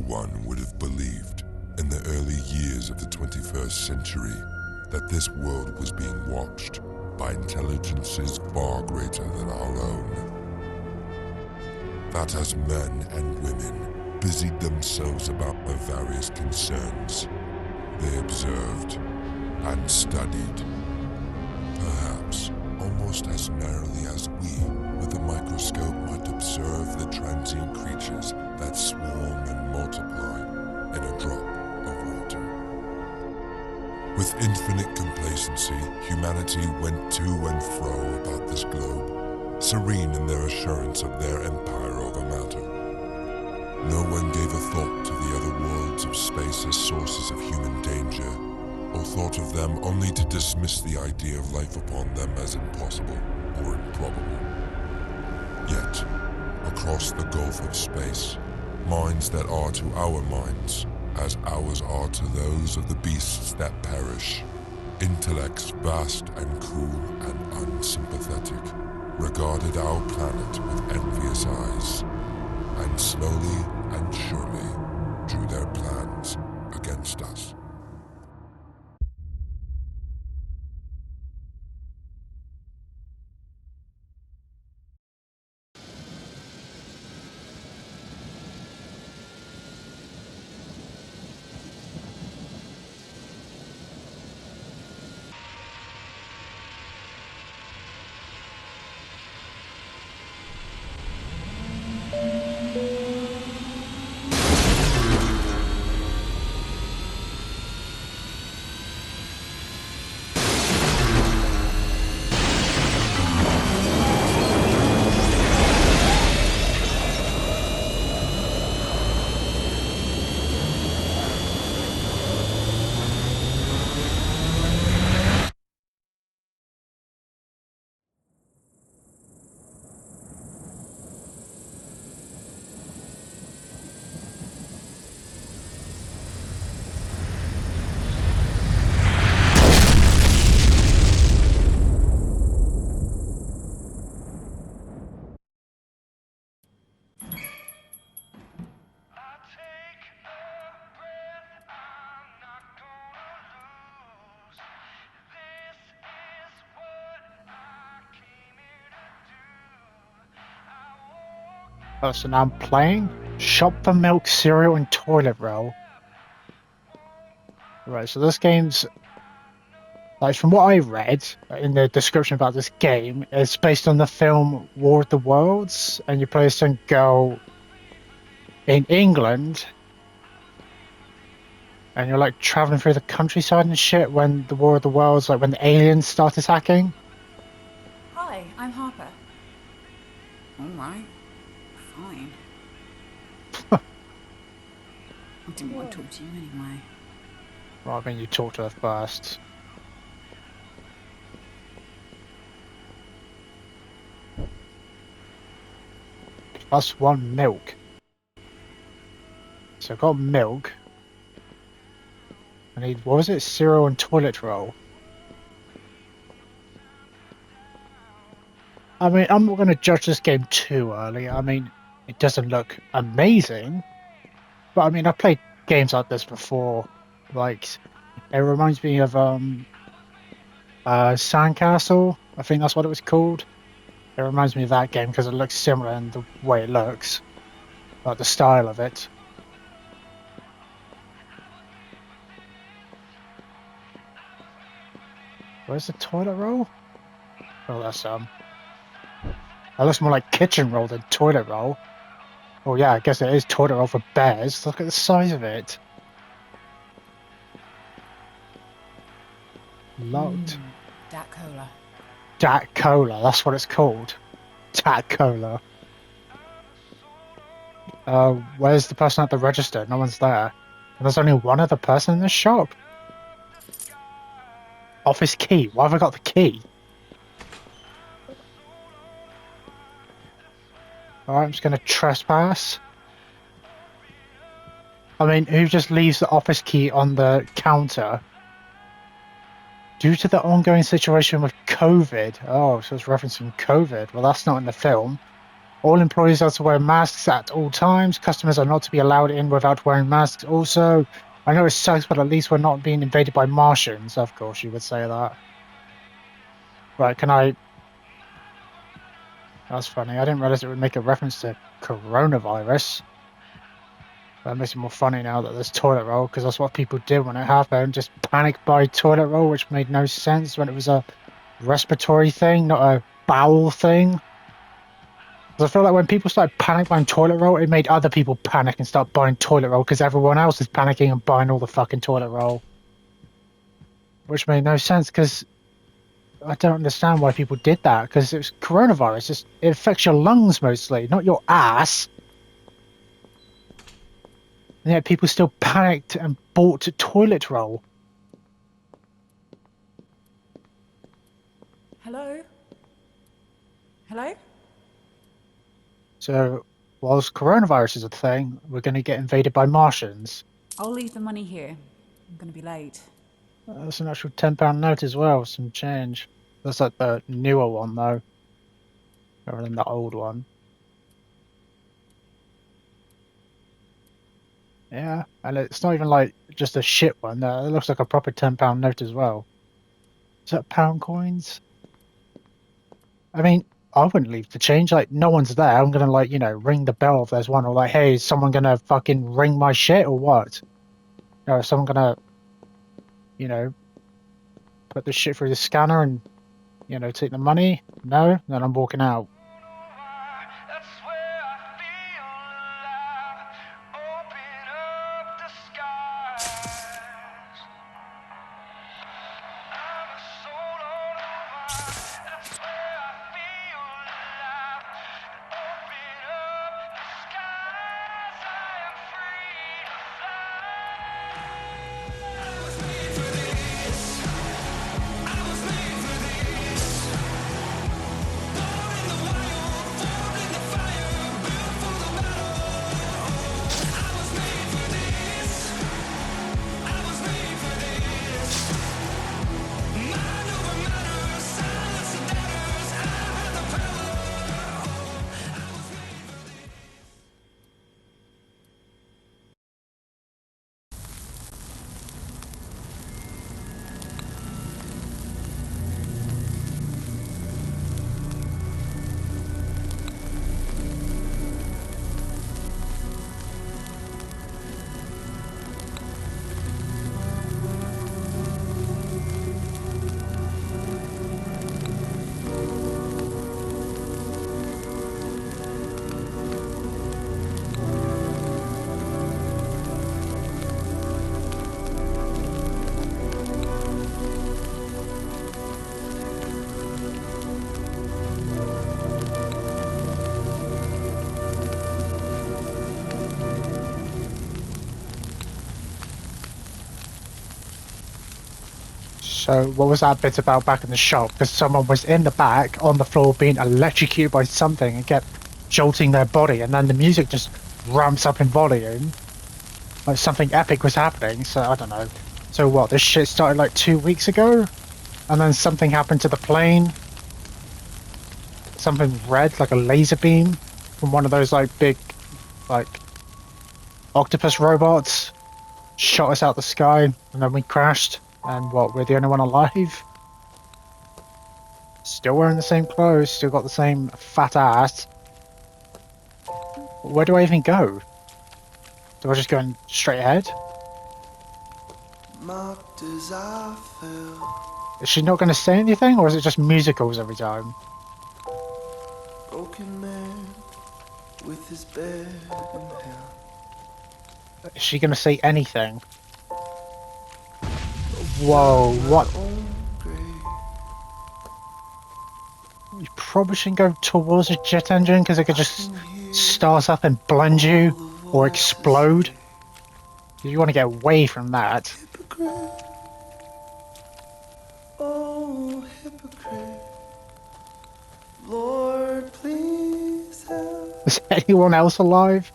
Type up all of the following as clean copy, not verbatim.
one would have believed in the early years of the 21st century that this world was being watched by intelligences far greater than our own. That as men and women busied themselves about their various concerns, they observed and studied, perhaps almost as narrowly as we, with a microscope, might observe the transient creatures that swarm and multiply in a drop of water. With infinite complacency, humanity went to and fro about this globe, serene in their assurance of their empire over matter. No one gave a thought to the other worlds of space as sources of human danger, or thought of them only to dismiss the idea of life upon them as impossible or improbable. Yet, across the gulf of space, minds that are to our minds as ours are to those of the beasts that perish, intellects vast and cool and unsympathetic, regarded our planet with envious eyes, and slowly and surely drew their plans against us. Oh, so now I'm playing Shop for Milk, Cereal, and Toilet Roll. Right, so this game's, like, from what I read in the description about this game, it's based on the film War of the Worlds, and you play a certain girl in England, and you're like traveling through the countryside and shit when the War of the Worlds, like when the aliens start attacking. Hi, I'm Harper. All right. Fine. I didn't want to talk to you anyway. Well, I mean, you talk to her first. +1 milk. So I've got milk. I need, what was it? Cereal and toilet roll. I mean, I'm not going to judge this game too early. I mean, it doesn't look amazing. But I mean, I've played games like this before. Like, it reminds me of Sandcastle. I think that's what it was called. It reminds me of that game because it looks similar in the way it looks. Like the style of it. Where's the toilet roll? Oh, that's that looks more like kitchen roll than toilet roll. Oh yeah, I guess it is toilet roll for bears. Look at the size of it. Locked. Dat Cola. Dat Cola, that's what it's called. Dat Cola. Where's the person at the register? No one's there. And there's only one other person in the shop. Office key. Why have I got the key? Alright, I'm just going to trespass. I mean, who just leaves the office key on the counter? Due to the ongoing situation with COVID. Oh, so it's referencing COVID. Well, that's not in the film. All employees are to wear masks at all times. Customers are not to be allowed in without wearing masks. Also, I know it sucks, but at least we're not being invaded by Martians. Of course, you would say that. Right, can I... That's funny. I didn't realize it would make a reference to coronavirus. That makes it more funny now that there's toilet roll, because that's what people did when it happened. Just panic buy toilet roll, which made no sense when it was a respiratory thing, not a bowel thing. 'Cause I feel like when people started panic buying toilet roll, it made other people panic and start buying toilet roll because everyone else is panicking and buying all the fucking toilet roll. Which made no sense because I don't understand why people did that, because it was coronavirus. It affects your lungs mostly, not your ass. And yet people still panicked and bought toilet roll. Hello? Hello? So, whilst coronavirus is a thing, we're going to get invaded by Martians. I'll leave the money here. I'm gonna be late. That's an actual £10 note as well, some change. That's like the newer one though, rather than the old one. Yeah, and it's not even like just a shit one. It looks like a proper £10 note as well. Is that pound coins? I mean, I wouldn't leave the change. Like, no one's there. I'm gonna, like, you know, ring the bell if there's one, or like, hey, is someone gonna fucking ring my shit or what? Or is someone gonna, you know, put the shit through the scanner and, you know, take the money? No? Then I'm walking out. So what was that bit about back in the shop? Because someone was in the back on the floor being electrocuted by something and kept jolting their body, and then the music just ramps up in volume. Like something epic was happening, so I don't know. So what, this shit started like 2 weeks ago? And then something happened to the plane? Something red, like a laser beam from one of those like big, like, octopus robots shot us out the sky, and then we crashed. And what, we're the only one alive? Still wearing the same clothes, still got the same fat ass. Where do I even go? Do I just go in straight ahead? Is she not going to say anything, or is it just musicals every time? Broken man with his bed in hell. Is she going to say anything? Whoa, what? You probably shouldn't go towards a jet engine because it could just start up and blend you or explode. You want to get away from that. Hypocrite. Oh, hypocrite. Lord, please help. Is anyone else alive?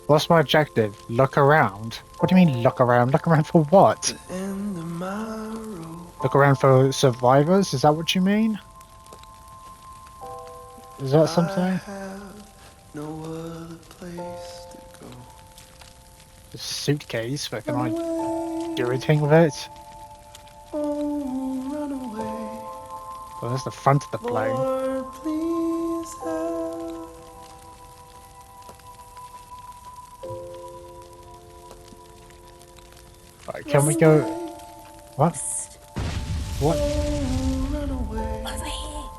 What's my objective? Look around? What do you mean look around? Look around for what? The end of my road. Look around for survivors? Is that what you mean? Is that I something? have no other place to go. A suitcase, but can Run I do away, anything with it? oh, run away. Well, that's the front of the plane. Lord, please help. Right, can Run we go? away, What? What? oh, run away. Over here.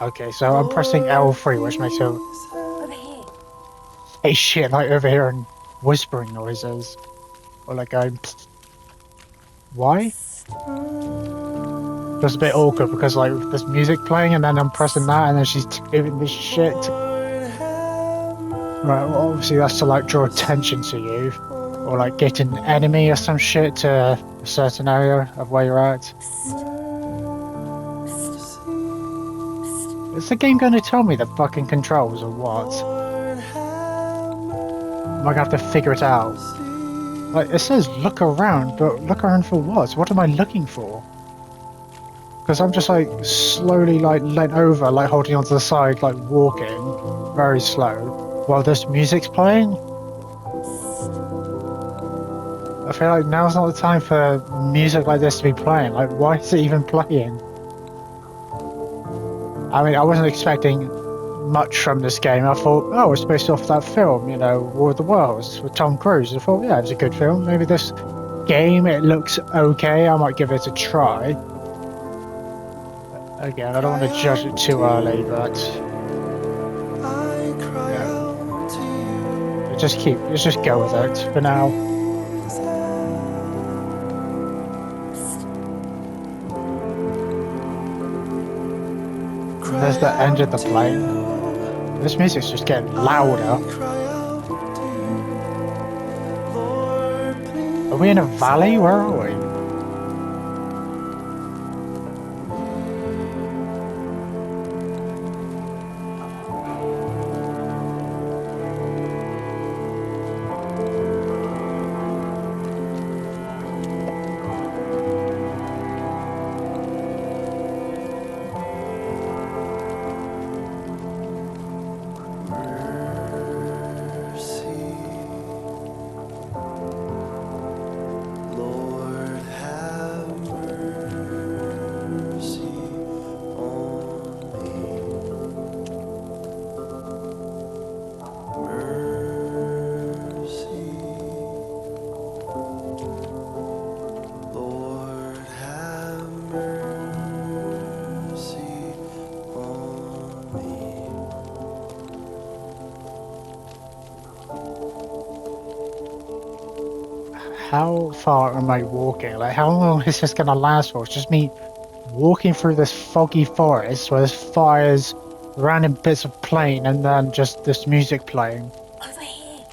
Okay, so I'm pressing Lord, L3, which makes her please help. Over here. say shit like over here and whispering noises. Or like going, "Psst." Why? It's a bit awkward because like there's music playing and then I'm pressing that and then she's doing this shit. Lord, have Right, well, obviously that's to like draw attention to you. Or like get an enemy or some shit to a certain area of where you're at. Is the game going to tell me the fucking controls or what? Lord, have Am I going to have to figure it out? mercy. Like, it says look around, but look around for what? What am I looking for? Because I'm just like slowly like leant over, like holding onto the side, like walking, very slow, while this music's playing. I feel like now's not the time for music like this to be playing. Like, why is it even playing? I mean, I wasn't expecting much from this game. I thought, oh, it's based off that film, you know, War of the Worlds with Tom Cruise. I thought, yeah, it's a good film. Maybe this game, it looks okay. I might give it a try. Again, I don't want to judge it too early, but I cry yeah, out to you. let's just go with it for now. Please And there's the end of the plane. This music's just getting louder. Are we in a valley? Where are we? Lord, have mercy on me. Mercy. Lord, have mercy on me. How far am I walking? Like, how long is this gonna last for? It's just me walking through this foggy forest where there's fires, random bits of plane, and then just this music playing. Over here.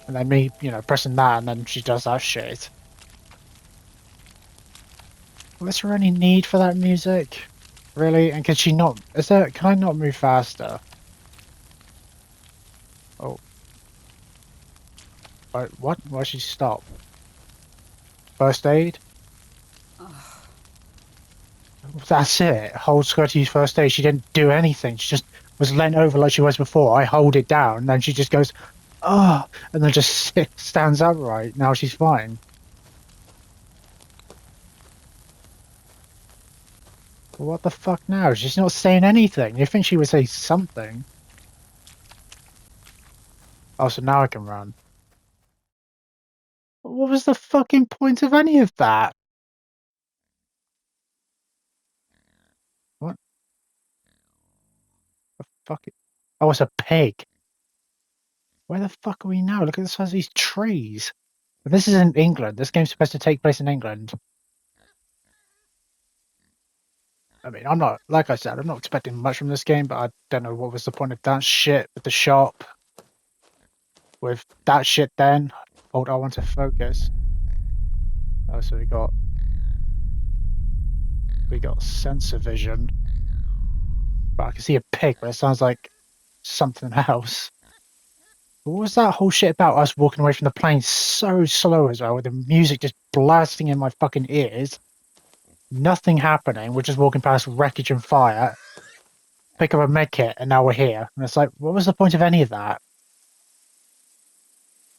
And then me, you know, pressing that, and then she does that shit. Was there any need for that music? Really? And can she not? Can I not move faster? Oh. What? Why'd she stop? First aid? That's it. Hold square to use first aid. She didn't do anything. She just was leant over like she was before. I hold it down, and then she just goes, oh, and then just stands upright. Now she's fine. Well, what the fuck now? She's not saying anything. You think she would say something? Oh, so now I can run. What was the fucking point of any of that? What the fuck? Oh, it's a pig. Where the fuck are we now? Look at the size of these trees. This is in England. This game's supposed to take place in England. I mean, I'm not, like I said, I'm not expecting much from this game, but I don't know what was the point of that shit with the shop. With that shit then. Hold on, I want to focus. Oh, so we got sensor vision. But I can see a pig, but it sounds like something else. What was that whole shit about us walking away from the plane so slow as well, with the music just blasting in my fucking ears? Nothing happening. We're just walking past wreckage and fire. pick up a med kit, and now we're here. And it's like, what was the point of any of that?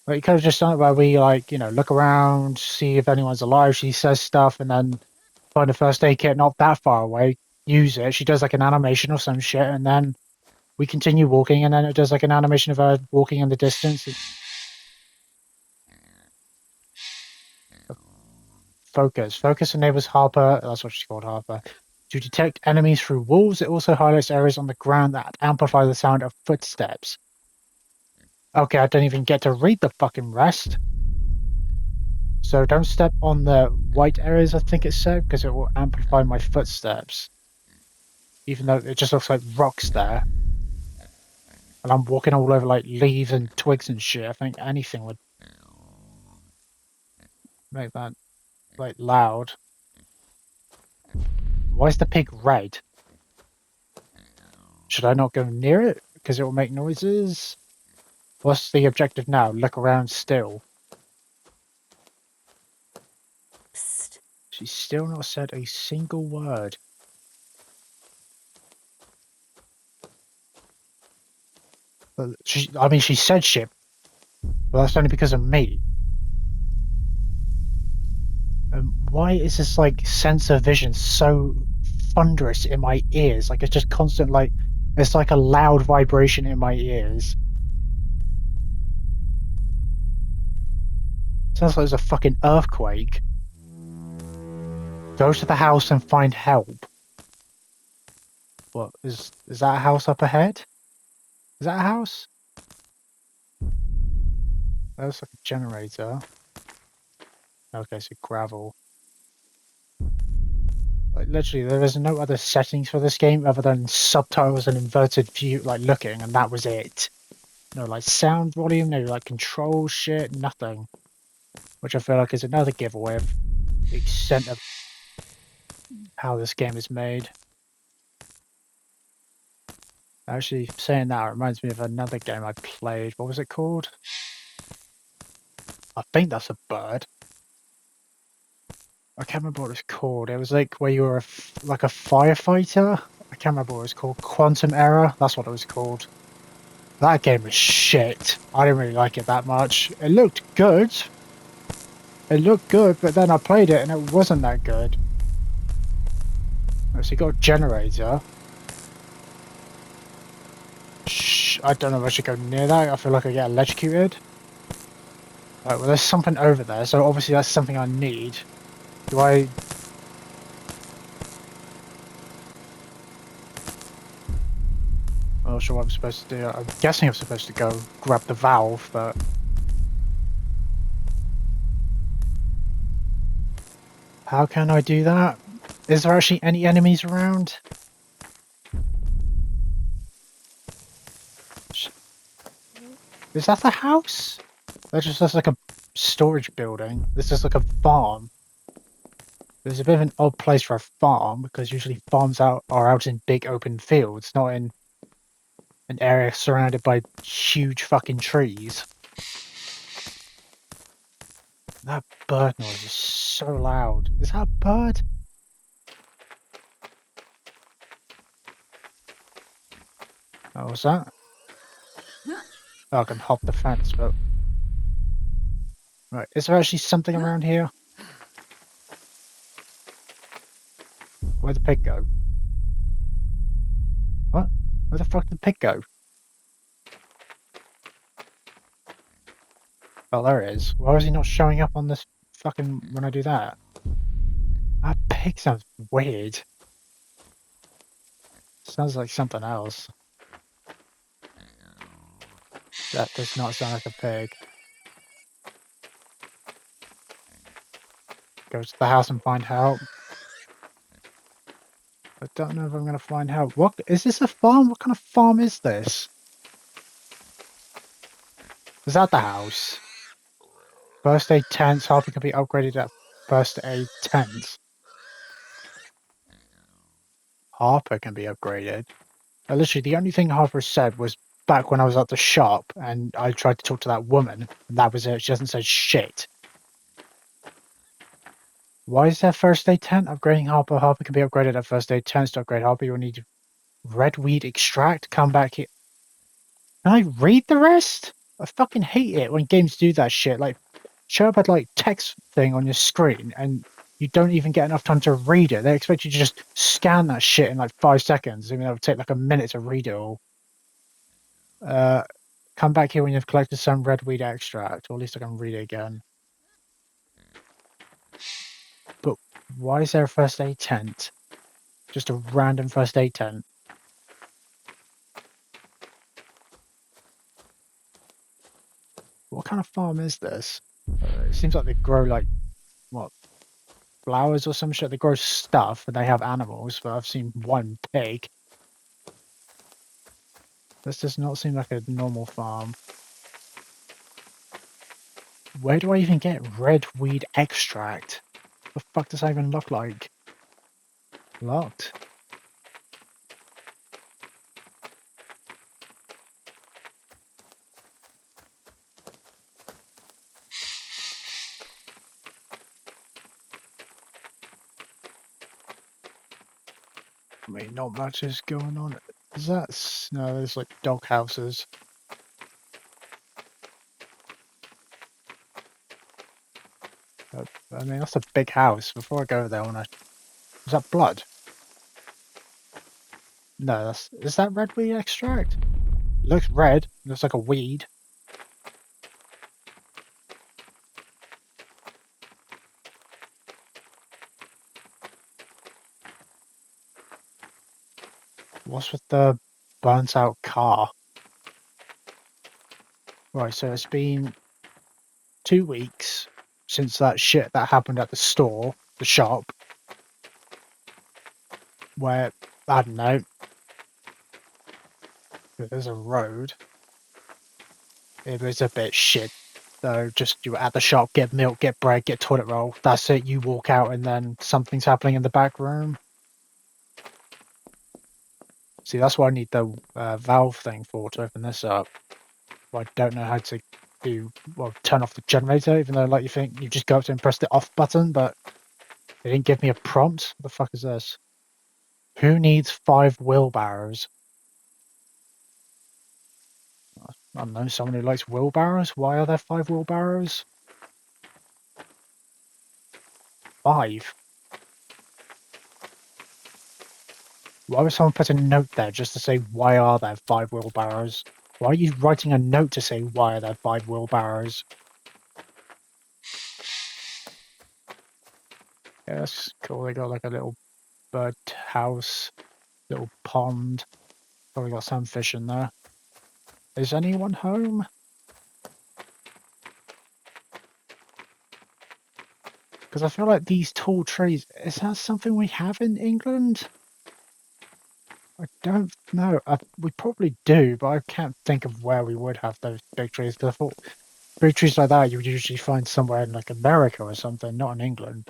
Like, you could have just done it where we, like, you know, look around, see if anyone's alive. She says stuff, and then find a first aid kit not that far away, use it. She does like an animation or some shit, and then we continue walking, and then it does like an animation of her walking in the distance. Focus. Focus enables Harper, that's what she's called, Harper, to detect enemies through walls. It also highlights areas on the ground that amplify the sound of footsteps. Okay, I don't even get to read the fucking rest. So don't step on the white areas, I think it said, because it will amplify my footsteps. Even though it just looks like rocks there. And I'm walking all over like leaves and twigs and shit. I think anything would make that like loud. Why is the pig red? Should I not go near it because it will make noises? What's the objective now? Look around still. Psst. She's still not said a single word. But I mean, she said shit, but that's only because of me. Why is this like sensor vision so thunderous in my ears? Like it's just constant, like it's like a loud vibration in my ears. Sounds like there's a fucking earthquake. Go to the house and find help. What is that a house up ahead? Is that a house? That looks like a generator. Okay, so gravel. Like literally, there is no other settings for this game other than subtitles and inverted view, like looking, and that was it. No like sound volume, no like control shit, nothing. Which I feel like is another giveaway of the extent of how this game is made. Actually, saying that reminds me of another game I played. What was it called? I think that's a bird. I can't remember what it's called. It was like where you were like a firefighter. I can't remember what it was called. Quantum Error. That's what it was called. That game was shit. I didn't really like it that much. It looked good. It looked good, but then I played it and it wasn't that good. So you got a generator. Shh, I don't know if I should go near that. I feel like I get electrocuted. Right, well there's something over there, so obviously that's something I need. Do I... I'm not sure what I'm supposed to do. I'm guessing I'm supposed to go grab the valve, but... How can I do that? Is there actually any enemies around? Is that the house? That just looks like a storage building. This is like a farm. There's a bit of an odd place for a farm because usually farms are out in big open fields, not in an area surrounded by huge fucking trees. That bird noise is so loud. Is that a bird? Oh, what's that? Oh, I can hop the fence, but... Right, is there actually something around here? Where'd the pig go? What? Where the fuck did the pig go? Oh, there it is. Why is he not showing up on this fucking... when I do that? That pig sounds weird. Sounds like something else. That does not sound like a pig. Go to the house and find help. I don't know if I'm going to find help. What is this a farm? What kind of farm is this? Is that the house? First aid tents. Harper can be upgraded at first aid tents. Harper can be upgraded. Literally, the only thing Harper said was back when I was at the shop and I tried to talk to that woman, and that was it. She hasn't said shit. Why is there first aid tent? Upgrading Harper. Harper can be upgraded at first aid tents. To upgrade Harper, you will need Redweed extract, come back here. Can I read the rest? I fucking hate it when games do that shit. Like, show up a like text thing on your screen and you don't even get enough time to read it. They expect you to just scan that shit in like 5 seconds. I mean, that would take like a minute to read it all. Come back here when you've collected some redweed extract, or at least I can read it again. But why is there a first aid tent? Just a random first aid tent. What kind of farm is this? It seems like they grow like, what, flowers or some shit? They grow stuff and they have animals, but I've seen one pig. This does not seem like a normal farm. Where do I even get redweed extract? What the fuck does that even look like? Locked. I mean, not much is going on. Is that... No, there's like dog houses. I mean, that's a big house. Before I go there, I wanna... Is that blood? No, that's... Is that redweed extract? It looks red. It looks like a weed. What's with the burnt out car? Right, so it's been 2 weeks since that shit that happened at the store, the shop, where, I don't know, there's a road. It was a bit shit, though. Just you were at the shop, get milk, get bread, get toilet roll. That's it. You walk out, and then something's happening in the back room. See, that's what I need the valve thing for, to open this up. I don't know how to do, well, turn off the generator, even though, like, you think you just go up to and press the off button, but they didn't give me a prompt. What the fuck is this? Who needs 5 wheelbarrows? I don't know, someone who likes wheelbarrows? Why are there 5 wheelbarrows? 5? Why would someone put a note there just to say, why are there 5 wheelbarrows? Why are you writing a note to say, why are there 5 wheelbarrows? Yeah, that's cool. They got like a little bird house, little pond. Probably got some fish in there. Is anyone home? Because I feel like these tall trees, is that something we have in England? I don't know. We probably do, but I can't think of where we would have those big trees. Because I thought big trees like that you would usually find somewhere in like America or something, not in England.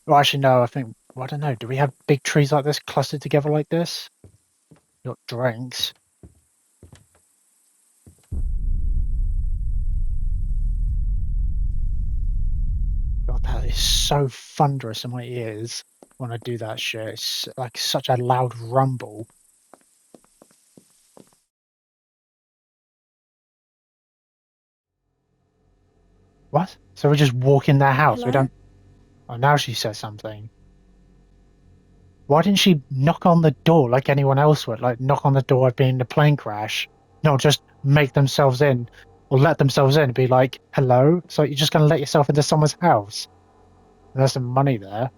Well, actually, no. I think, well, I don't know. Do we have big trees like this clustered together like this? Not drinks. God, that is so thunderous in my ears when I do that shit. It's like such a loud rumble. What? So we just walk in their house? Hello? We don't... Oh, now she says something. Why didn't she knock on the door like anyone else would? Like, knock on the door of being the plane crash? No, just make themselves in. Or let themselves in and be like, hello? So you're just going to let yourself into someone's house? There's some money there.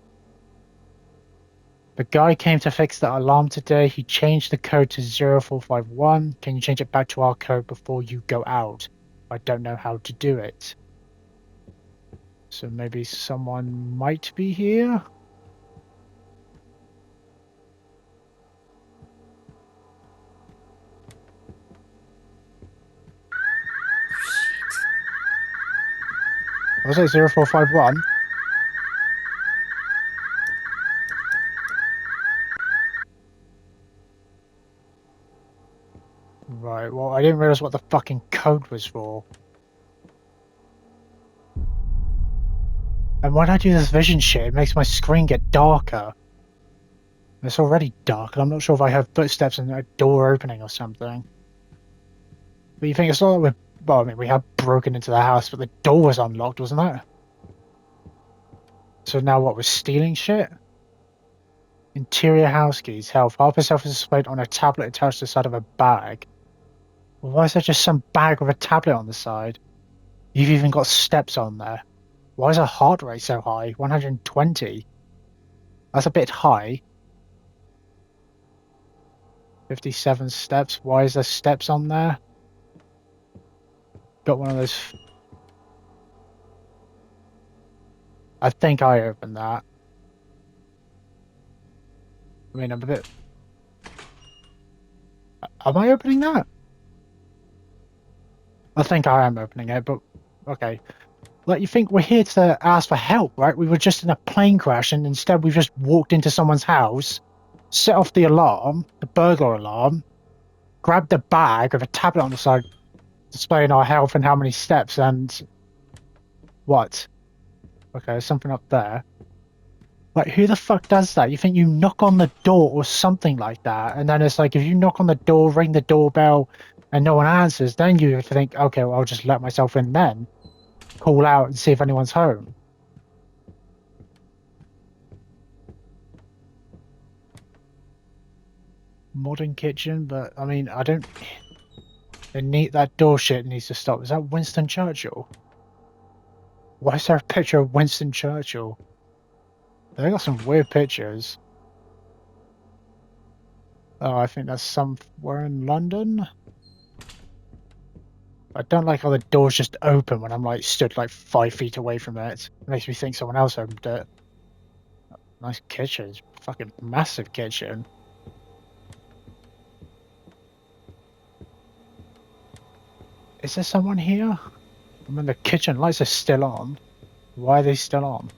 The guy came to fix the alarm today. He changed the code to 0451. Can you change it back to our code before you go out? I don't know how to do it. So maybe someone might be here? Was it 0451? Right, well, I didn't realize what the fucking code was for. And when I do this vision shit, it makes my screen get darker. It's already dark, and I'm not sure if I heard footsteps and a door opening or something. But you think it's not like well, I mean, we have broken into the house, but the door was unlocked, wasn't it? So now what, we're stealing shit? Interior house keys. Health. Half herself is displayed on a tablet attached to the side of a bag. Well, why is there just some bag with a tablet on the side? You've even got steps on there. Why is her heart rate so high? 120. That's a bit high. 57 steps. Why is there steps on there? Got one of those. I think I opened that. I mean, I'm a bit. Am I opening that? I think I am opening it, but okay. Like, you think we're here to ask for help, right? We were just in a plane crash, and instead we've just walked into someone's house, set off the alarm, the burglar alarm, grabbed the bag with a tablet on the side, displaying our health and how many steps, and what? Okay, there's something up there. Like, who the fuck does that? You think you knock on the door or something like that, and then it's like, if you knock on the door, ring the doorbell, and no one answers, then you think, okay, well, I'll just let myself in then. Call out and see if anyone's home. Modern kitchen, but I mean, I don't. That door shit needs to stop. Is that Winston Churchill? Why is there a picture of Winston Churchill? They got some weird pictures. Oh, I think that's somewhere in London. I don't like how the doors just open when I'm like stood like 5 feet away from it. It makes me think someone else opened it. Nice kitchen. Fucking massive kitchen. Is there someone here? I mean, the kitchen lights are still on. Why are they still on?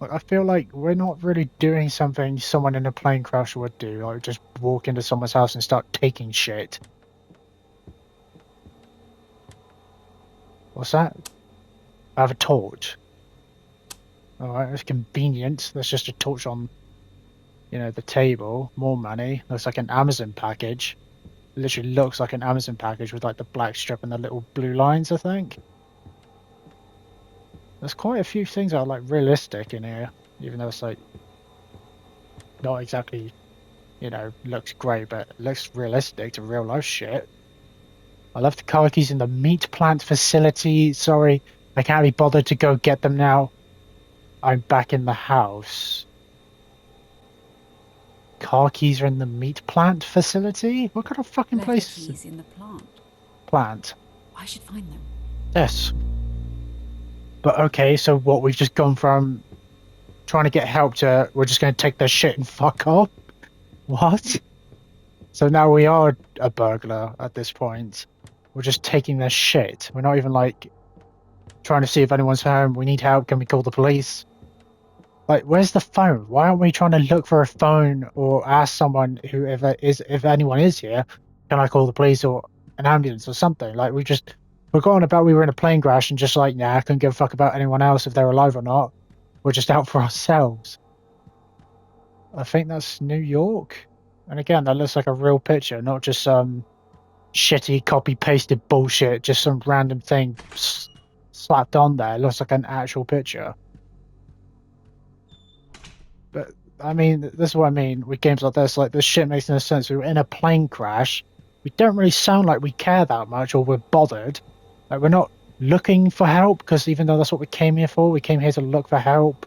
Like, I feel like we're not really doing something someone in a plane crash would do. Like, just walk into someone's house and start taking shit. What's that? I have a torch. Alright, that's convenient. There's just a torch on, you know, the table. More money. Looks like an Amazon package. It literally looks like an Amazon package with like the black strip and the little blue lines, I think. There's quite a few things that are like realistic in here, even though it's like not exactly, you know, looks great, but it looks realistic to real life shit. I left the car keys in the meat plant facility. Sorry, I can't be bothered to go get them now. I'm back in the house. Car keys are in the meat plant facility? What kind of fucking Left the place? keys in the plant. Plant. I should find them. Yes. But okay, so what, we've just gone from trying to get help to we're just going to take their shit and fuck off? What? So now we are a burglar at this point. We're just taking their shit. We're not even like trying to see if anyone's home. We need help. Can we call the police? Like, where's the phone? Why aren't we trying to look for a phone or ask someone whoever is, if anyone is here, can I call the police or an ambulance or something? Like, we're going about we were in a plane crash and just like, nah, I couldn't give a fuck about anyone else if they're alive or not. We're just out for ourselves. I think that's New York. And again, that looks like a real picture, not just some shitty copy-pasted bullshit, just some random thing slapped on there. It looks like an actual picture. But, I mean, this is what I mean with games like this. Like, this shit makes no sense. We were in a plane crash. We don't really sound like we care that much or we're bothered. Like, we're not looking for help, because even though that's what we came here for, we came here to look for help.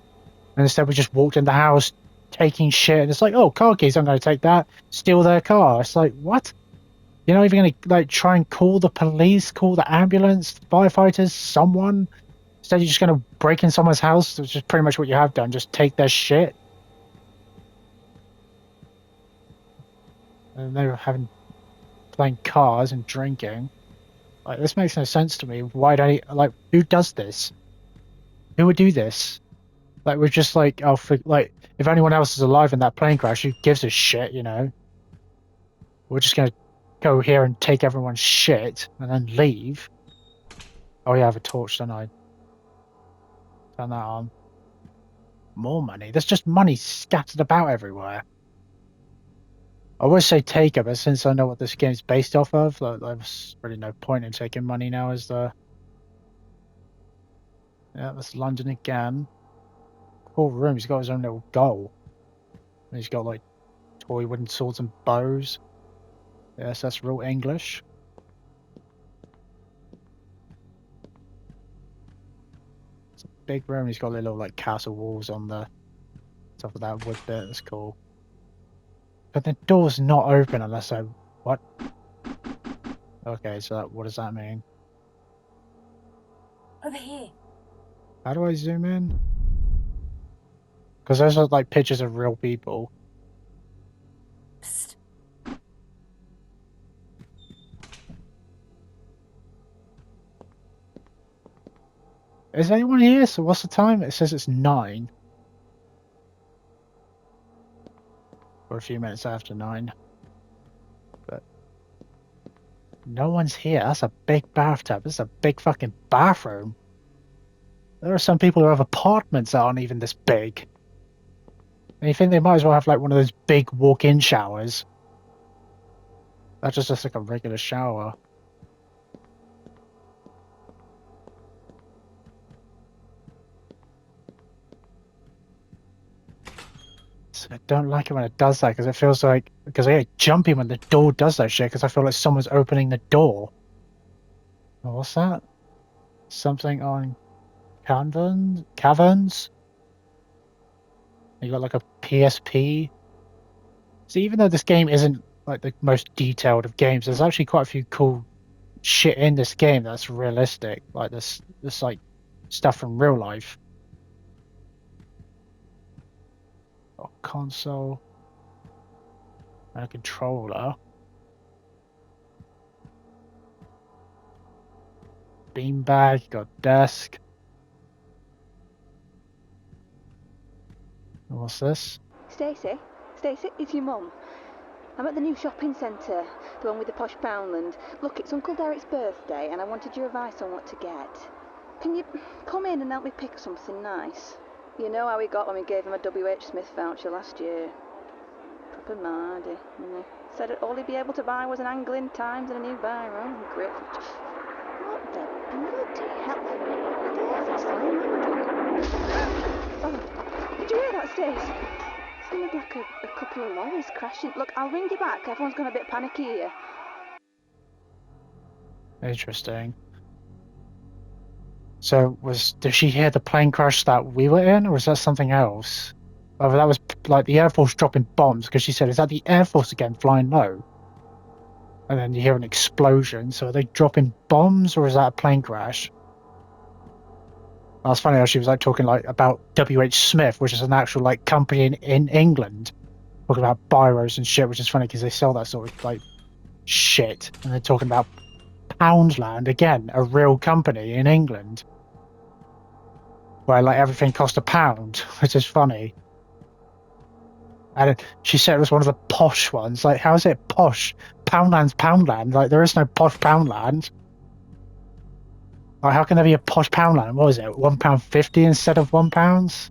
And instead we just walked in the house taking shit. And it's like, oh, car keys, I'm going to take that. Steal their car. It's like, what? You're not even going to, like, try and call the police, call the ambulance, firefighters, someone? Instead, you're just going to break in someone's house, which is pretty much what you have done. Just take their shit. And they were playing cars and drinking. Like, this makes no sense to me. Why don't like, who does this? Who would do this? Like, we're just like, oh, like, if anyone else is alive in that plane crash, who gives a shit, you know? We're just gonna go here and take everyone's shit and then leave. Oh yeah, I have a torch, don't I? Turn that on. More money. There's just money scattered about everywhere. I would say take it, but since I know what this game's based off of, like, there's really no point in taking money now, is there? Yeah, that's London again. Cool room. He's got his own little goal. And he's got like toy wooden swords and bows. Yes, that's real English. It's a big room. He's got little like castle walls on the top of that wood bit. That's cool. But the door's not open unless I... What? Okay, so what does that mean? Over here. How do I zoom in? Because those are like pictures of real people. Psst. Is anyone here? So what's the time? It says it's 9. Or a few minutes after 9. But no one's here. That's a big bathtub. This is a big fucking bathroom. There are some people who have apartments that aren't even this big. And you think they might as well have like one of those big walk-in showers. That's just looks like a regular shower. So I don't like it when it does that because it feels like... Because I get jumpy when the door does that shit because I feel like someone's opening the door. Oh, what's that? Something on caverns? You got like a PSP. So even though this game isn't like the most detailed of games, there's actually quite a few cool shit in this game that's realistic. Like this like stuff from real life. Got a console and a controller. Beanbag, got a desk. What's this? Stacey, it's your mum. I'm at the new shopping centre, the one with the posh Poundland. Look, it's Uncle Derek's birthday and I wanted your advice on what to get. Can you come in and help me pick something nice? You know how he got when we gave him a W.H. Smith voucher last year. Proper mardy, you know. Said all he'd be able to buy was an Angling Times and a new biro and grip. What the bloody hell? Oh, did you hear that, Stace? It sounded like a couple of lorries crashing. Look, I'll ring you back. Everyone's gone a bit panicky here. Interesting. So did she hear the plane crash that we were in, or was that something else? Oh, that was like the Air Force dropping bombs, because she said, is that the Air Force again flying low? And then you hear an explosion, so are they dropping bombs, or is that a plane crash? That's funny how she was like talking like about W.H. Smith, which is an actual like company in England, talking about biros and shit, which is funny because they sell that sort of like shit, and they're talking about Poundland again, a real company in England, where like everything cost £1, which is funny. And she said it was one of the posh ones. Like, how is it posh? Poundland's Poundland. Like, there is no posh Poundland. Like, how can there be a posh Poundland? What was it? £1.50 instead of £1?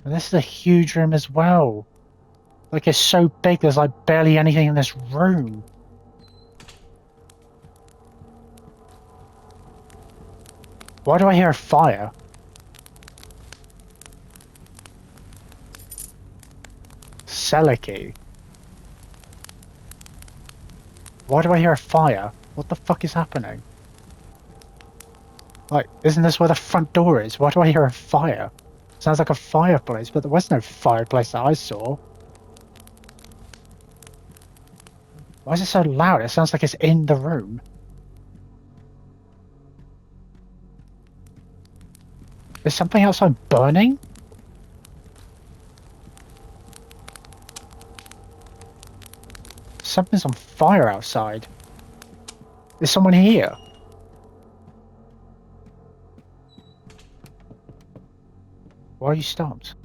And this is a huge room as well. Like, it's so big. There's like barely anything in this room. Why do I hear a fire? Cellar key. Why do I hear a fire? What the fuck is happening? Like, isn't this where the front door is? Why do I hear a fire? Sounds like a fireplace, but there was no fireplace that I saw. Why is it so loud? It sounds like it's in the room. Is something outside burning? Something's on fire outside. Is someone here? Why are you stopped?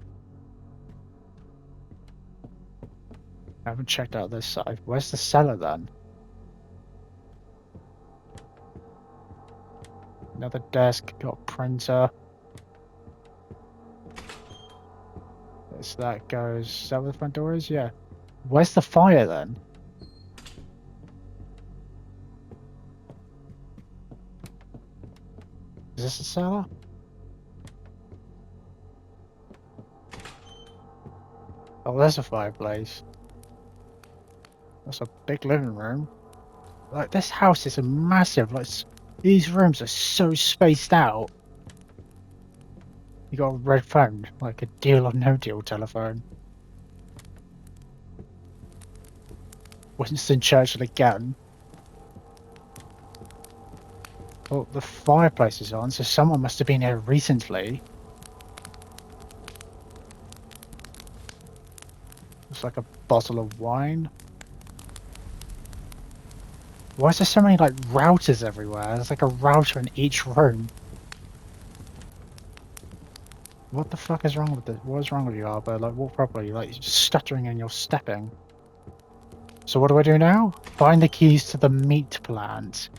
I haven't checked out this side. Where's the cellar then? Another desk, got a printer. So that goes. Is that where the front door is? Yeah. Where's the fire then? Is this a cellar? Oh, there's a fireplace. That's a big living room. Like, this house is massive. Like, these rooms are so spaced out. You got a red phone, like a deal or no deal telephone. Winston Churchill again. Oh, the fireplace is on, so someone must have been here recently. Looks like a bottle of wine. Why is there so many like routers everywhere? There's like a router in each room. What the fuck is wrong with this? What is wrong with you, Arbor? Like, walk properly. Like, you're stuttering and you're stepping. So what do I do now? Find the keys to the meat plant.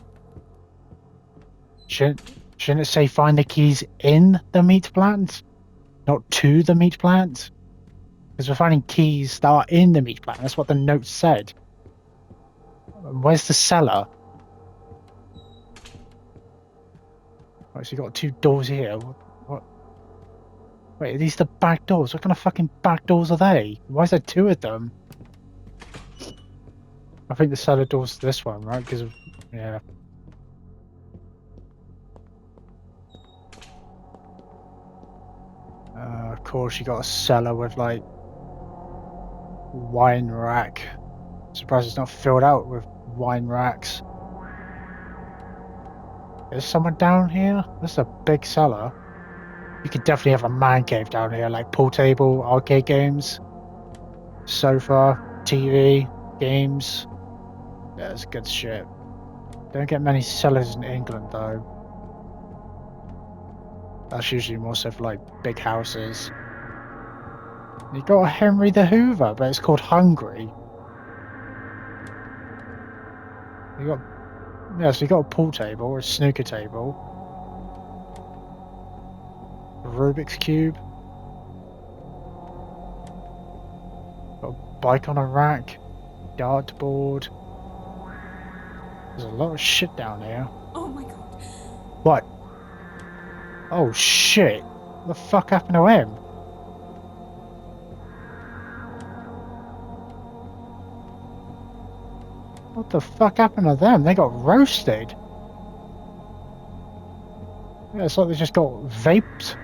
Shouldn't it say find the keys in the meat plant? Not to the meat plant? Because we're finding keys that are in the meat plant. That's what the note said. Where's the cellar? Right, so you got two doors here. What? Wait, are these the back doors? What kind of fucking back doors are they? Why is there two of them? I think the cellar door's this one, right? Because, yeah. Of course, you got a cellar with, like, wine rack. Surprised it's not filled out with wine racks. Is someone down here? This is a big cellar. You could definitely have a man cave down here, like pool table, arcade games, sofa, TV, games. Yeah, it's good shit. Don't get many cellars in England though. That's usually more so for like big houses. You got a Henry the Hoover, but it's called Hungry. You got, yeah, so you got a pool table or a snooker table, a Rubik's Cube, got a bike on a rack, dartboard. There's a lot of shit down here. Oh my god. What? Oh shit! What the fuck happened to him? What the fuck happened to them? They got roasted. Yeah, it's like they just got vaped.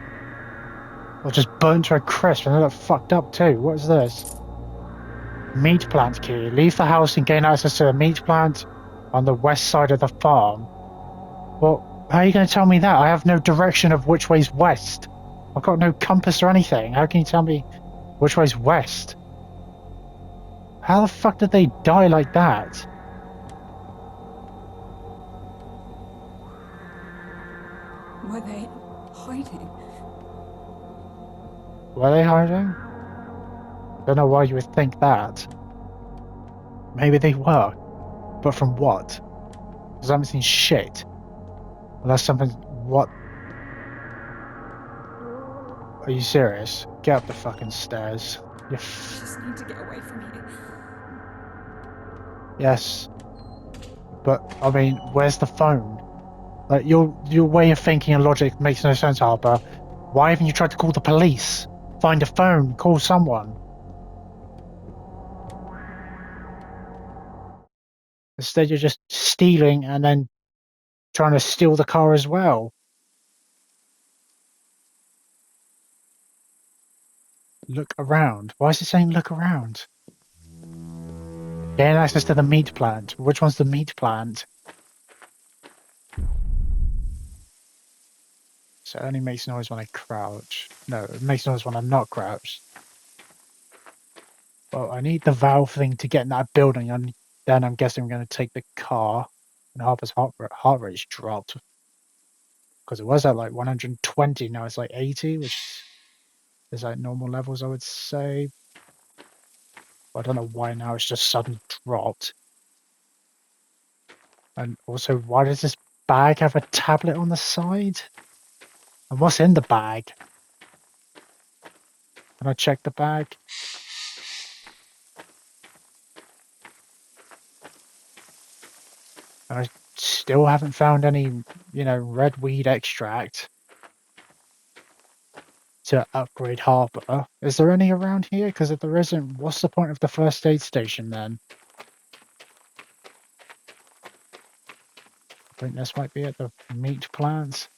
Or just burnt to a crisp and they got fucked up too. What is this? Meat plant key. Leave the house and gain access to the meat plant on the west side of the farm. Well, how are you going to tell me that? I have no direction of which way's west. I've got no compass or anything. How can you tell me which way's west? How the fuck did they die like that? Were they hiding? Were they hiding? Don't know why you would think that. Maybe they were. But from what? Because I haven't seen shit. Unless something... What? Are you serious? Get up the fucking stairs. I just need to get away from here. Yes. But, I mean, where's the phone? Like, your way of thinking and logic makes no sense, Harper. Why haven't you tried to call the police? Find a phone, call someone. Instead, you're just stealing and then trying to steal the car as well. Look around. Why is it saying look around? Gain access to the meat plant. Which one's the meat plant? So it only makes noise when I crouch. No, it makes noise when I'm not crouched. Well, I need the valve thing to get in that building, and then I'm guessing I'm going to take the car. And Harper's heart rate's dropped. Because it was at like 120, now it's like 80, which is like normal levels, I would say. I don't know why now it's just suddenly dropped. And also, why does this bag have a tablet on the side? And what's in the bag? Can I check the bag? I still haven't found any, red weed extract to upgrade Harper. Is there any around here? Because if there isn't, what's the point of the first aid station then? I think this might be at the meat plants.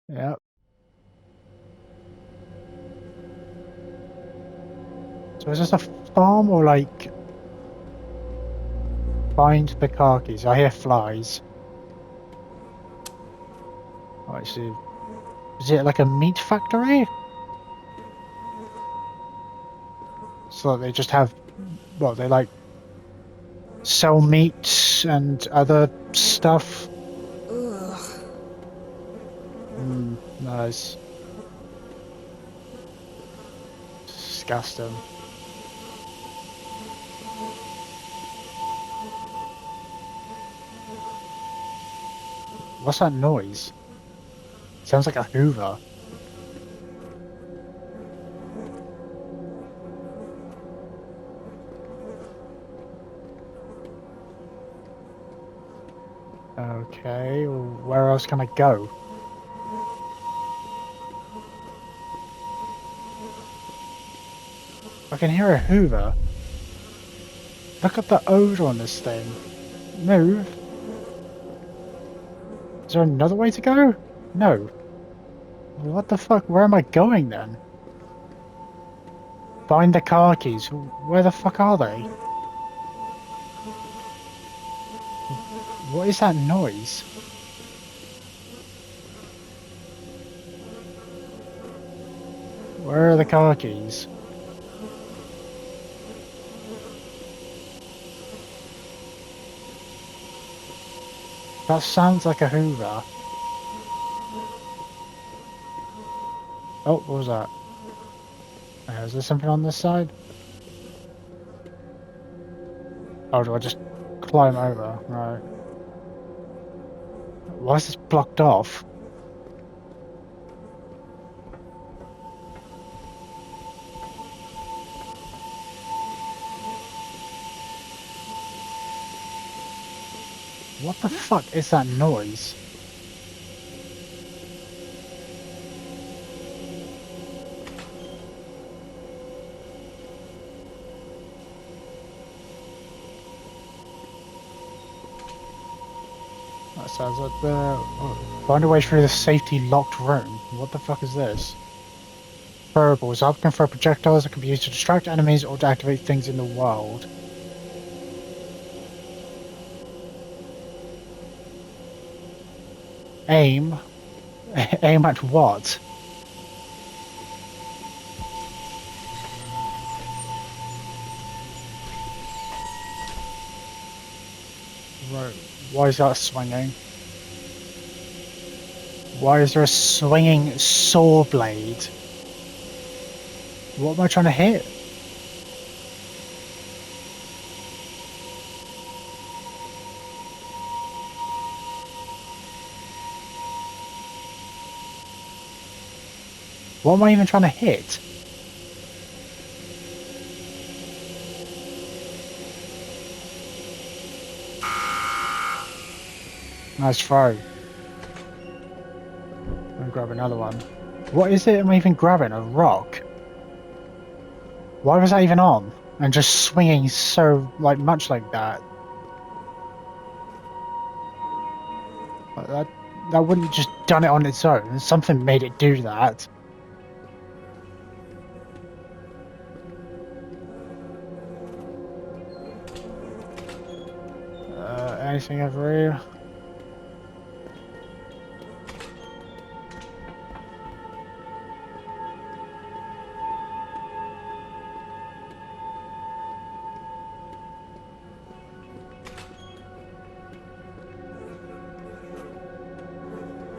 Yep. So is this a farm or like find the car keys? I hear flies. Oh, actually, is it like a meat factory? So they just have, well, they like sell meat and other stuff. Ugh. Nice. Disgusting. What's that noise? Sounds like a Hoover. Okay, where else can I go? I can hear a Hoover. Look at the odor on this thing. Move. Is there another way to go? No. What the fuck? Where am I going then? Find the car keys. Where the fuck are they? What is that noise? Where are the car keys? That sounds like a Hoover. Oh, what was that? Is there something on this side? Oh, do I just climb over? Right. Why is this blocked off? What the fuck is that noise? That sounds like the... Find a way through the safety locked room. What the fuck is this? Throwables. I can throw projectiles that can be used to distract enemies or to activate things in the world. Aim? Aim at what? Right. Why is that swinging? Why is there a swinging saw blade? What am I trying to hit? What am I even trying to hit? Nice throw. I'll grab another one. What is it I'm even grabbing? A rock? Why was that even on? And just swinging so, much like that? That wouldn't just done it on its own. Something made it do that. Anything over here?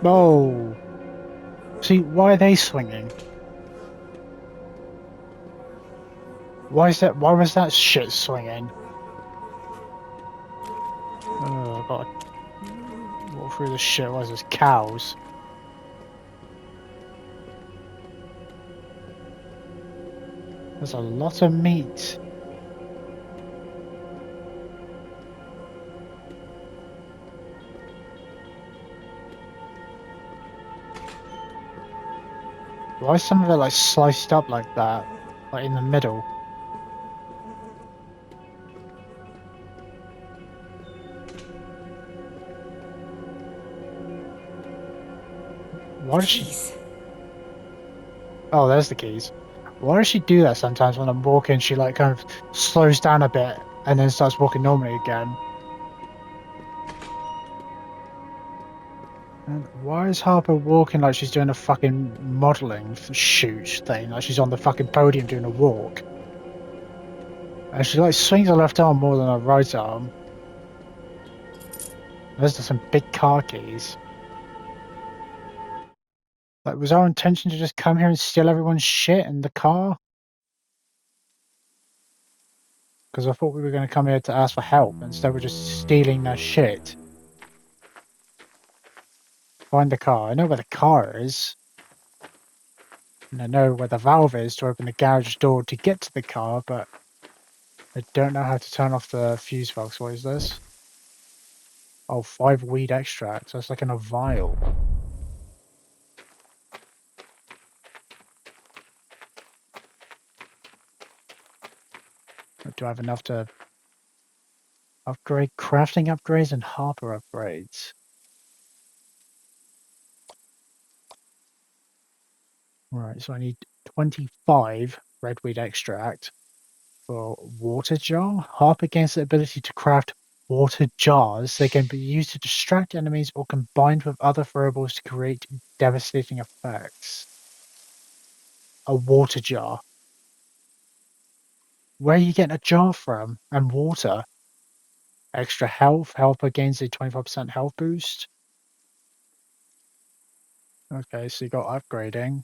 Oh. See, why are they swinging? Why was that shit swinging? Oh, I gotta walk through this shit. What is this? Cows. There's a lot of meat. Why is some of it like sliced up like that? Like in the middle? Why does she... Keys. Oh, there's the keys. Why does she do that sometimes when I'm walking? She like kind of slows down a bit and then starts walking normally again. And why is Harper walking like she's doing a fucking modeling shoot thing? Like she's on the fucking podium doing a walk. And she like swings her left arm more than her right arm. Those are some big car keys. Like, was our intention to just come here and steal everyone's shit in the car? Because I thought we were going to come here to ask for help. Instead, we're just stealing their shit. Find the car. I know where the car is. And I know where the valve is to open the garage door to get to the car, but I don't know how to turn off the fuse box. What is this? Oh, 5 weed extracts. That's like in a vial. Do I have enough to upgrade crafting upgrades and Harper upgrades? Right, so I need 25 redweed extract for water jar. Harper gains the ability to craft water jars. They can be used to distract enemies or combined with other throwables to create devastating effects. A water jar. Where are you getting a jar from? And water? Extra health. Helper gains a 25% health boost. Okay, so you got upgrading.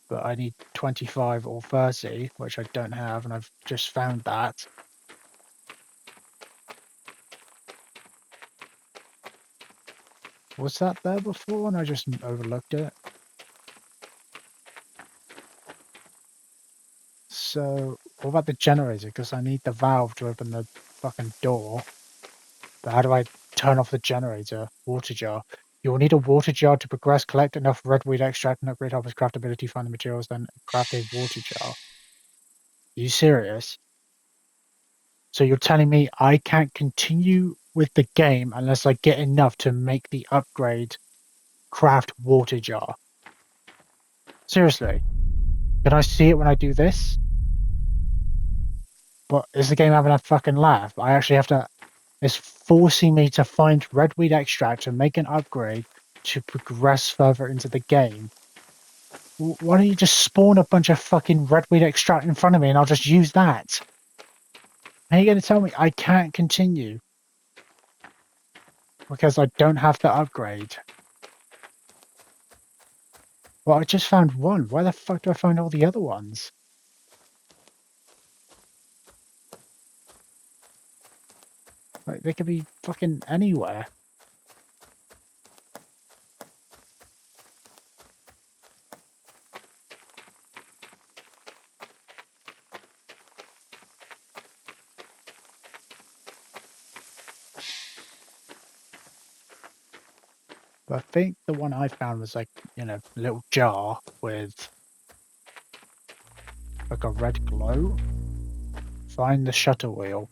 But I need 25 or 30, which I don't have, and I've just found that. Was that there before and I just overlooked it? So, what about the generator? Because I need the valve to open the fucking door. But how do I turn off the generator? Water jar. You will need a water jar to progress. Collect enough redweed extract and upgrade Harper's craft ability. Find the materials, then craft a water jar. Are you serious? So you're telling me I can't continue with the game unless I get enough to make the upgrade craft water jar? Seriously? Can I see it when I do this? But is the game having a fucking laugh? I actually have to... It's forcing me to find redweed extract and make an upgrade to progress further into the game. Why don't you just spawn a bunch of fucking redweed extract in front of me and I'll just use that? How are you going to tell me I can't continue? Because I don't have the upgrade. Well, I just found one. Where the fuck do I find all the other ones? Like, they could be fucking anywhere. But I think the one I found was like, you know, a little jar with like a red glow. Find the shutter wheel.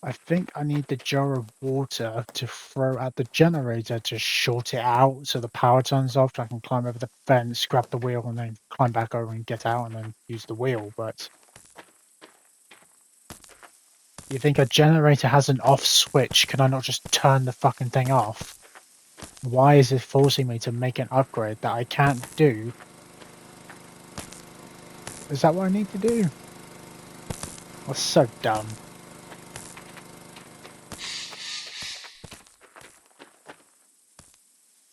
I think I need the jar of water to throw at the generator to short it out so the power turns off so I can climb over the fence, grab the wheel, and then climb back over and get out and then use the wheel. But you think a generator has an off switch? Can I not just turn the fucking thing off? Why is it forcing me to make an upgrade that I can't do? Is that what I need to do? That's so dumb.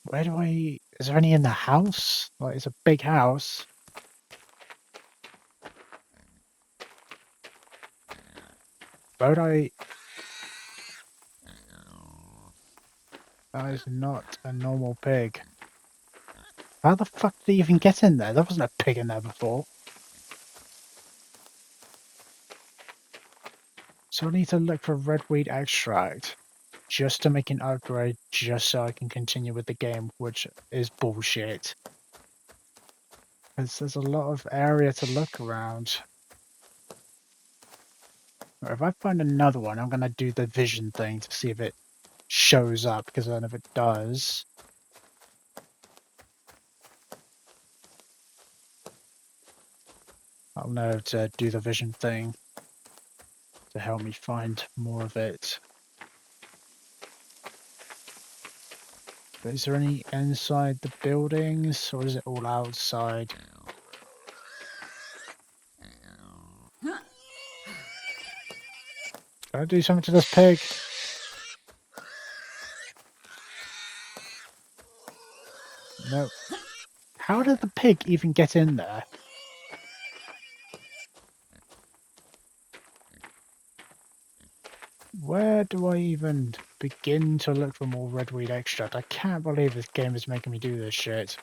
Where do I... Is there any in the house? Like, it's a big house. Where would I... That is not a normal pig. How the fuck did he even get in there? There wasn't a pig in there before. So I need to look for redweed extract just to make an upgrade, just so I can continue with the game, which is bullshit. Because there's a lot of area to look around. Or if I find another one, I'm going to do the vision thing to see if it shows up, because then if it does... I'll know to do the vision thing to help me find more of it. But is there any inside the buildings, or is it all outside? Can I do something to this pig? No. How did the pig even get in there? Where do I even begin to look for more redweed extract? I can't believe this game is making me do this shit.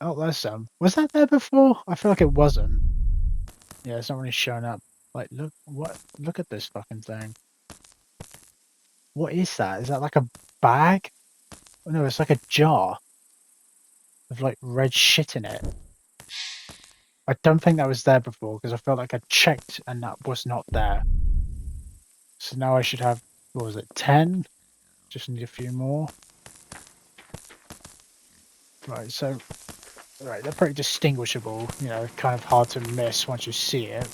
Oh, there's some. Was that there before? I feel like it wasn't. Yeah, it's not really showing up. Like, look, what? Look at this fucking thing. What is that? Is that like a bag? Oh, no, it's like a jar with like red shit in it. I don't think that was there before because I felt like I checked and that was not there. So now I should have, what was it, 10? Just need a few more. Right, so, right, they're pretty distinguishable, you know, kind of hard to miss once you see it.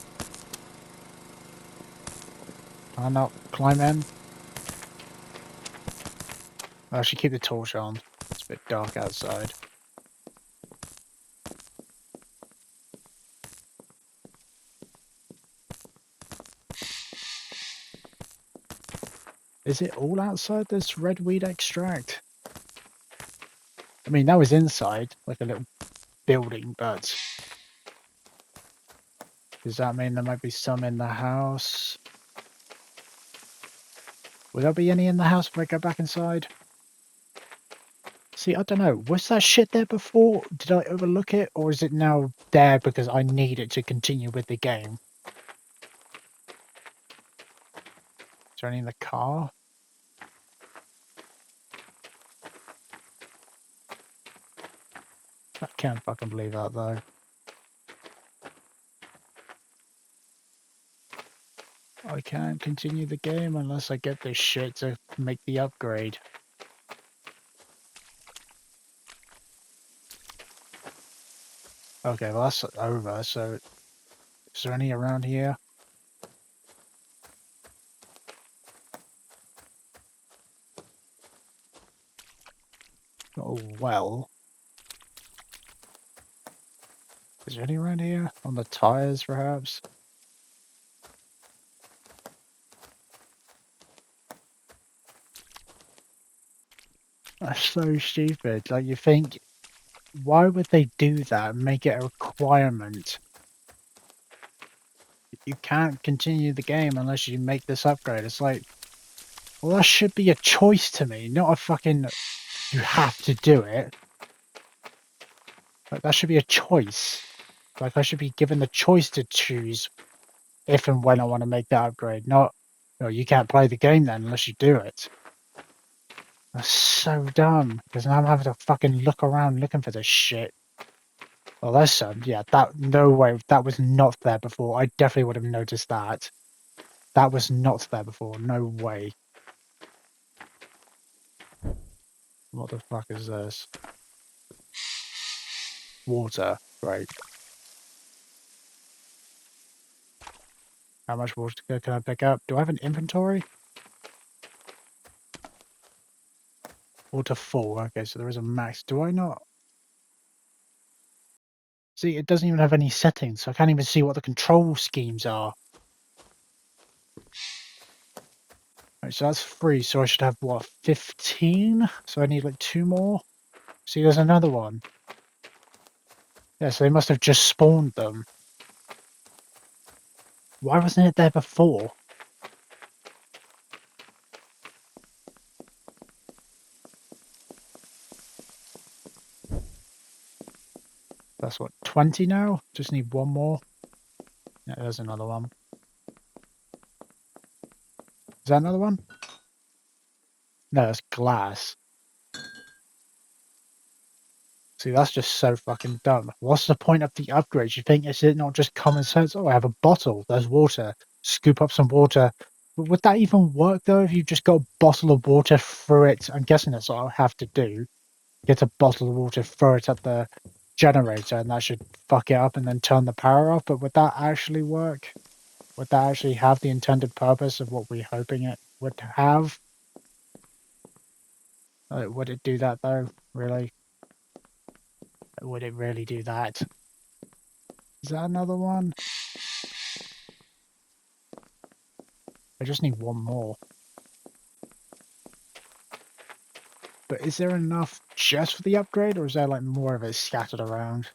Can I not climb in? I should keep the torch on. It's a bit dark outside. Is it all outside this redweed extract? I mean, that was inside, like a little building, but... Does that mean there might be some in the house? Will there be any in the house if I go back inside? See, I don't know. Was that shit there before? Did I overlook it? Or is it now there because I need it to continue with the game? Is there any in the car? I can't fucking believe that though. I can't continue the game unless I get this shit to make the upgrade. Okay, well that's over, so... Is there any around here? Oh, well. Is there any around here? On the tires, perhaps? That's so stupid. Like, you think, why would they do that and make it a requirement? You can't continue the game unless you make this upgrade. It's like, well, that should be a choice to me, not a fucking, you have to do it. Like, that should be a choice. Like, I should be given the choice to choose if and when I want to make that upgrade, not, no, you can't play the game then unless you do it. That's so dumb, because now I'm having to fucking look around looking for this shit. Well, there's some. Yeah, that, no way, that was not there before. I definitely would have noticed that. That was not there before, no way. What the fuck is this? Water, right. How much water can I pick up? Do I have an inventory? Water full, okay, so there is a max. Do I not? See, it doesn't even have any settings, so I can't even see what the control schemes are. Right, so that's 3, so I should have, what, 15? So I need like 2 more? See, there's another one. Yeah, so they must have just spawned them. Why wasn't it there before? That's what, 20 now? Just need one more. Yeah, there's another one. Is that another one? No, it's glass. See, that's just so fucking dumb. What's the point of the upgrade? You think is it not just common sense? Oh, I have a bottle. There's water. Scoop up some water. But would that even work though? If you just got a bottle of water, throw it. I'm guessing that's what I'll have to do. Get a bottle of water, throw it at the generator, and that should fuck it up and then turn the power off. But would that actually work? Would that actually have the intended purpose of what we're hoping it would have? Would it do that though? Really? Would it really do that? Is that another one? I just need one more. But is there enough just for the upgrade, or is there like more of it scattered around?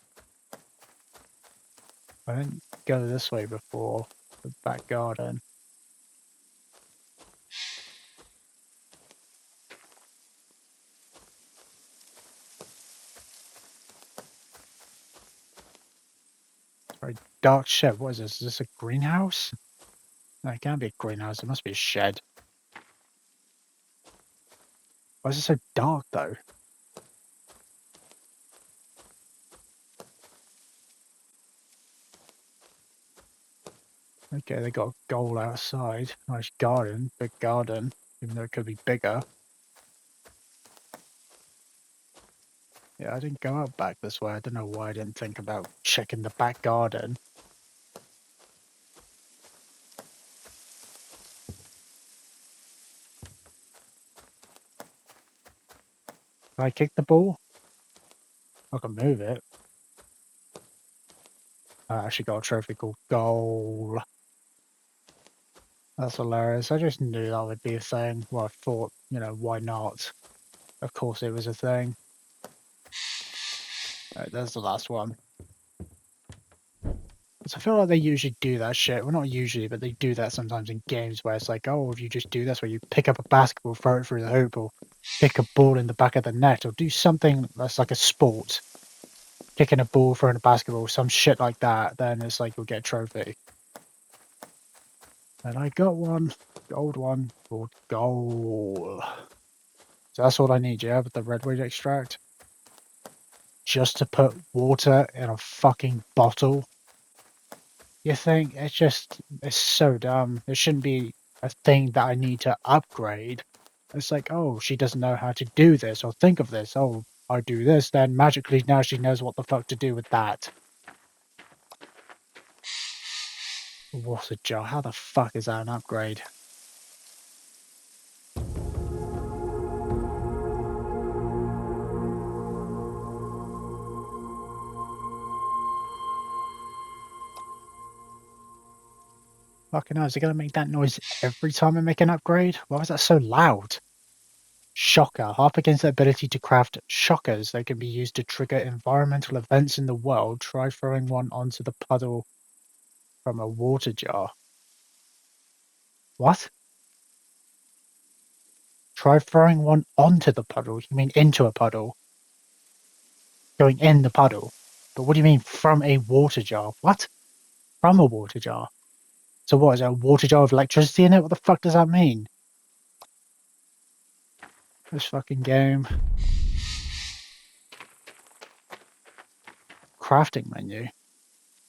I didn't go this way before, the back garden. Very dark shed. What is this? Is this a greenhouse? No, it can't be a greenhouse. It must be a shed. Why is it so dark though? Okay, they got a goal outside. Nice garden, big garden, even though it could be bigger. Yeah, I didn't go out back this way. I don't know why I didn't think about checking the back garden. Can I kick the ball? I can move it. I actually got a trophy called Goal. That's hilarious. I just knew that would be a thing. Well, I thought, you know, why not? Of course it was a thing. Alright, there's the last one. So I feel like they usually do that shit. Well, not usually, but they do that sometimes in games where it's like, oh, if you just do this, where you pick up a basketball, throw it through the hoop, or kick a ball in the back of the net, or do something that's like a sport. Kicking a ball, throwing a basketball, some shit like that, then it's like you'll get a trophy. And I got one, gold one, called Goal. So that's all I need, yeah, with the redwood extract. Just to put water in a fucking bottle. You think? It's so dumb. It shouldn't be a thing that I need to upgrade. It's like, oh, she doesn't know how to do this or think of this. Oh, I do this, then magically now she knows what the fuck to do with that. Water jar. How the fuck is that an upgrade? Fucking hell, is it going to make that noise every time I make an upgrade? Why was that so loud? Shocker. Half against the ability to craft shockers. They can be used to trigger environmental events in the world. Try throwing one onto the puddle from a water jar. What? Try throwing one onto the puddle. You mean into a puddle? Going in the puddle. But what do you mean from a water jar? What? From a water jar? So what, is there a water jar with electricity in it? What the fuck does that mean? This fucking game. Crafting menu.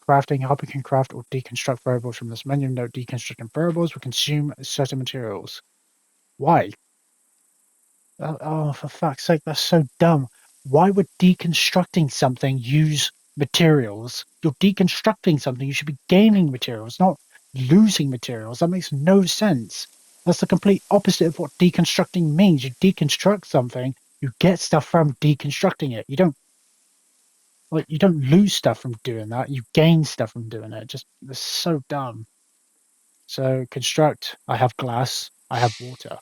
Crafting. Hopper can craft or deconstruct variables from this menu. Note deconstructing variables will consume certain materials. Why? Oh, for fuck's sake, that's so dumb. Why would deconstructing something use materials? You're deconstructing something, you should be gaining materials, not losing materials. That makes no sense. That's the complete opposite of what deconstructing means. You deconstruct something, you get stuff from deconstructing it. You don't lose stuff from doing that, you gain stuff from doing it. It's so dumb. So construct, I have glass, I have water.